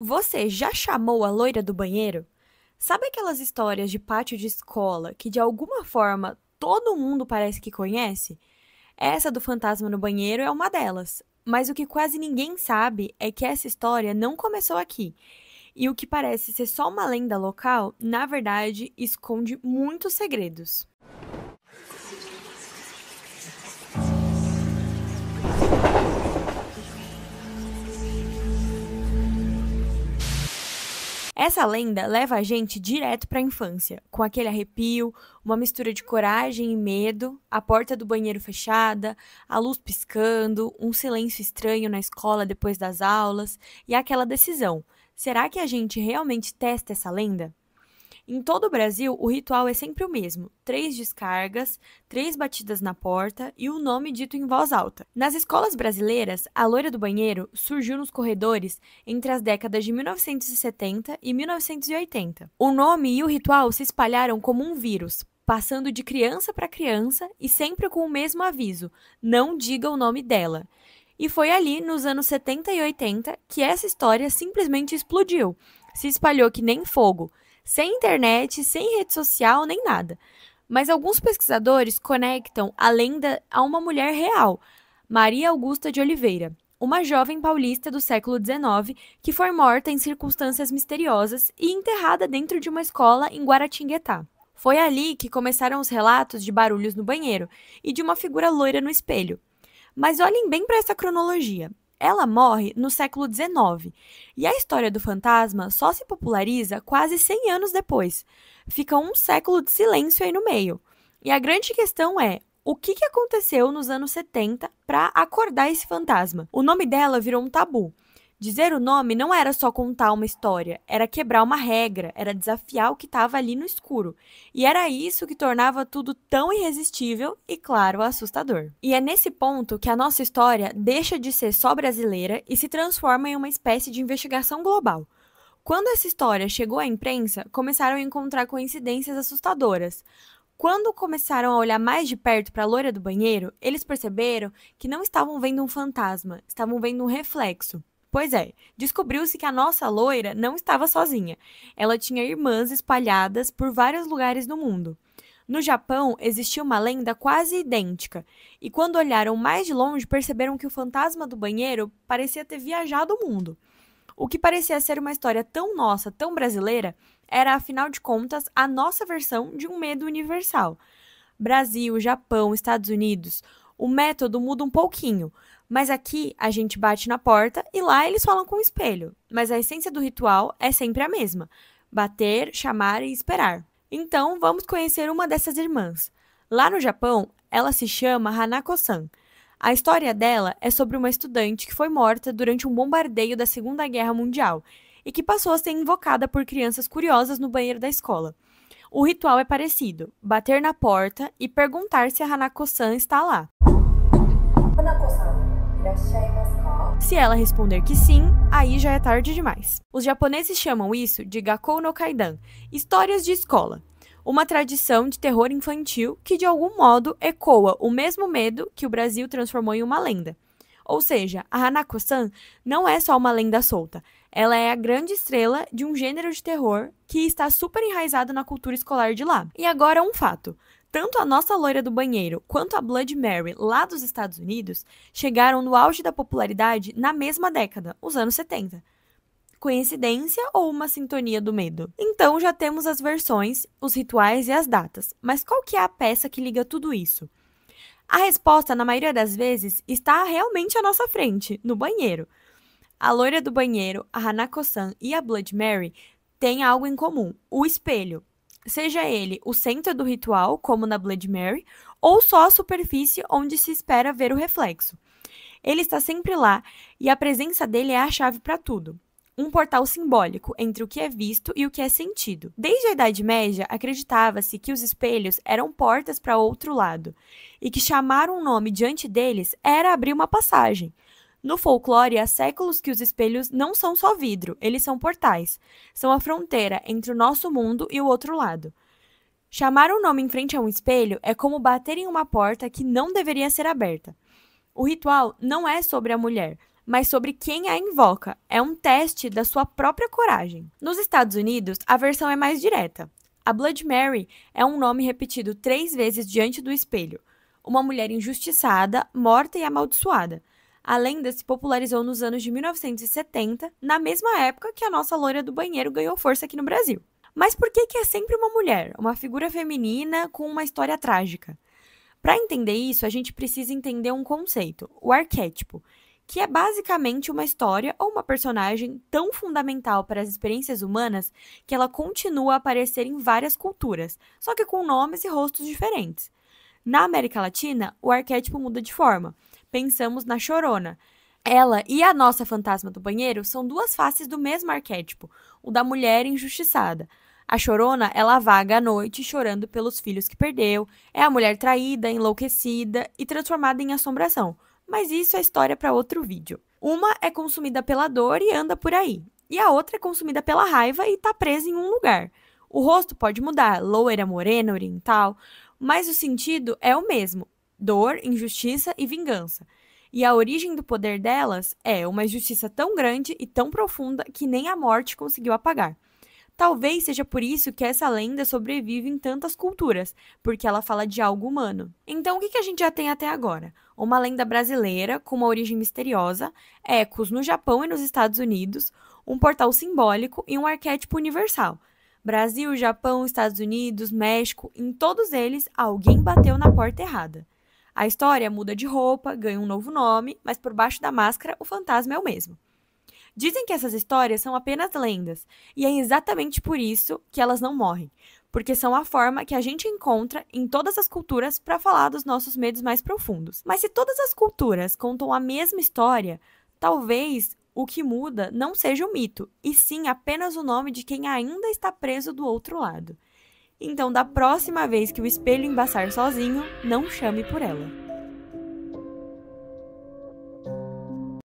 Você já chamou a loira do banheiro? Sabe aquelas histórias de pátio de escola que de alguma forma todo mundo parece que conhece? Essa do fantasma no banheiro é uma delas. Mas o que quase ninguém sabe é que essa história não começou aqui. E o que parece ser só uma lenda local, na verdade, esconde muitos segredos. Essa lenda leva a gente direto para a infância, com aquele arrepio, uma mistura de coragem e medo, a porta do banheiro fechada, a luz piscando, um silêncio estranho na escola depois das aulas e aquela decisão: será que a gente realmente testa essa lenda? Em todo o Brasil, o ritual é sempre o mesmo: 3 descargas, 3 batidas na porta e o nome dito em voz alta. Nas escolas brasileiras, a loira do banheiro surgiu nos corredores entre as décadas de 1970 e 1980. O nome e o ritual se espalharam como um vírus, passando de criança para criança e sempre com o mesmo aviso: não diga o nome dela. E foi ali, nos anos 70 e 80, que essa história simplesmente explodiu. Se espalhou que nem fogo, sem internet, sem rede social, nem nada. Mas alguns pesquisadores conectam a lenda a uma mulher real, Maria Augusta de Oliveira, uma jovem paulista do século XIX que foi morta em circunstâncias misteriosas e enterrada dentro de uma escola em Guaratinguetá. Foi ali que começaram os relatos de barulhos no banheiro e de uma figura loira no espelho. Mas olhem bem para essa cronologia. Ela morre no século XIX e a história do fantasma só se populariza quase 100 anos depois. Fica um século de silêncio aí no meio. E a grande questão é: o que aconteceu nos anos 70 para acordar esse fantasma? O nome dela virou um tabu. Dizer o nome não era só contar uma história, era quebrar uma regra, era desafiar o que estava ali no escuro. E era isso que tornava tudo tão irresistível e, claro, assustador. E é nesse ponto que a nossa história deixa de ser só brasileira e se transforma em uma espécie de investigação global. Quando essa história chegou à imprensa, começaram a encontrar coincidências assustadoras. Quando começaram a olhar mais de perto para a loira do banheiro, eles perceberam que não estavam vendo um fantasma, estavam vendo um reflexo. Pois é, descobriu-se que a nossa loira não estava sozinha. Ela tinha irmãs espalhadas por vários lugares do mundo. No Japão, existia uma lenda quase idêntica, e quando olharam mais de longe, perceberam que o fantasma do banheiro parecia ter viajado o mundo. O que parecia ser uma história tão nossa, tão brasileira, era, afinal de contas, a nossa versão de um medo universal. Brasil, Japão, Estados Unidos, o método muda um pouquinho, mas aqui a gente bate na porta e lá eles falam com o espelho. Mas a essência do ritual é sempre a mesma: bater, chamar e esperar. Então vamos conhecer uma dessas irmãs. Lá no Japão, ela se chama Hanako-san. A história dela é sobre uma estudante que foi morta durante um bombardeio da Segunda Guerra Mundial e que passou a ser invocada por crianças curiosas no banheiro da escola. O ritual é parecido: bater na porta e perguntar se a Hanako-san está lá. Se ela responder que sim, aí já é tarde demais. Os japoneses chamam isso de Gakkou no Kaidan, histórias de escola, uma tradição de terror infantil que de algum modo ecoa o mesmo medo que o Brasil transformou em uma lenda. Ou seja, a Hanako-san não é só uma lenda solta, ela é a grande estrela de um gênero de terror que está super enraizado na cultura escolar de lá. E agora um fato: tanto a nossa loira do banheiro quanto a Blood Mary, lá dos Estados Unidos, chegaram no auge da popularidade na mesma década, os anos 70. Coincidência ou uma sintonia do medo? Então já temos as versões, os rituais e as datas, mas qual que é a peça que liga tudo isso? A resposta, na maioria das vezes, está realmente à nossa frente, no banheiro. A loira do banheiro, a Hanako-san e a Blood Mary têm algo em comum: o espelho. Seja ele o centro do ritual, como na Blood Mary, ou só a superfície onde se espera ver o reflexo. Ele está sempre lá e a presença dele é a chave para tudo. Um portal simbólico entre o que é visto e o que é sentido. Desde a Idade Média, acreditava-se que os espelhos eram portas para outro lado, e que chamar um nome diante deles era abrir uma passagem. No folclore, há séculos que os espelhos não são só vidro, eles são portais. São a fronteira entre o nosso mundo e o outro lado. Chamar um nome em frente a um espelho é como bater em uma porta que não deveria ser aberta. O ritual não é sobre a mulher, mas sobre quem a invoca. É um teste da sua própria coragem. Nos Estados Unidos, a versão é mais direta. A Blood Mary é um nome repetido 3 vezes diante do espelho. Uma mulher injustiçada, morta e amaldiçoada. A lenda se popularizou nos anos de 1970, na mesma época que a nossa loira do banheiro ganhou força aqui no Brasil. Mas por que é sempre uma mulher, uma figura feminina com uma história trágica? Para entender isso, a gente precisa entender um conceito, o arquétipo, que é basicamente uma história ou uma personagem tão fundamental para as experiências humanas que ela continua a aparecer em várias culturas, só que com nomes e rostos diferentes. Na América Latina, o arquétipo muda de forma. Pensamos na Chorona. Ela e a nossa fantasma do banheiro são 2 faces do mesmo arquétipo, o da mulher injustiçada. A Chorona, ela vaga à noite chorando pelos filhos que perdeu, é a mulher traída, enlouquecida e transformada em assombração. Mas isso é história para outro vídeo. Uma é consumida pela dor e anda por aí, e a outra é consumida pela raiva e está presa em um lugar. O rosto pode mudar, loira, morena, oriental, mas o sentido é o mesmo: dor, injustiça e vingança. E a origem do poder delas é uma injustiça tão grande e tão profunda que nem a morte conseguiu apagar. Talvez seja por isso que essa lenda sobrevive em tantas culturas, porque ela fala de algo humano. Então, o que a gente já tem até agora? Uma lenda brasileira com uma origem misteriosa, ecos no Japão e nos Estados Unidos, um portal simbólico e um arquétipo universal. Brasil, Japão, Estados Unidos, México, em todos eles, alguém bateu na porta errada. A história muda de roupa, ganha um novo nome, mas por baixo da máscara o fantasma é o mesmo. Dizem que essas histórias são apenas lendas, e é exatamente por isso que elas não morrem, porque são a forma que a gente encontra em todas as culturas para falar dos nossos medos mais profundos. Mas se todas as culturas contam a mesma história, talvez o que muda não seja o mito, e sim apenas o nome de quem ainda está preso do outro lado. Então, da próxima vez que o espelho embaçar sozinho, não chame por ela.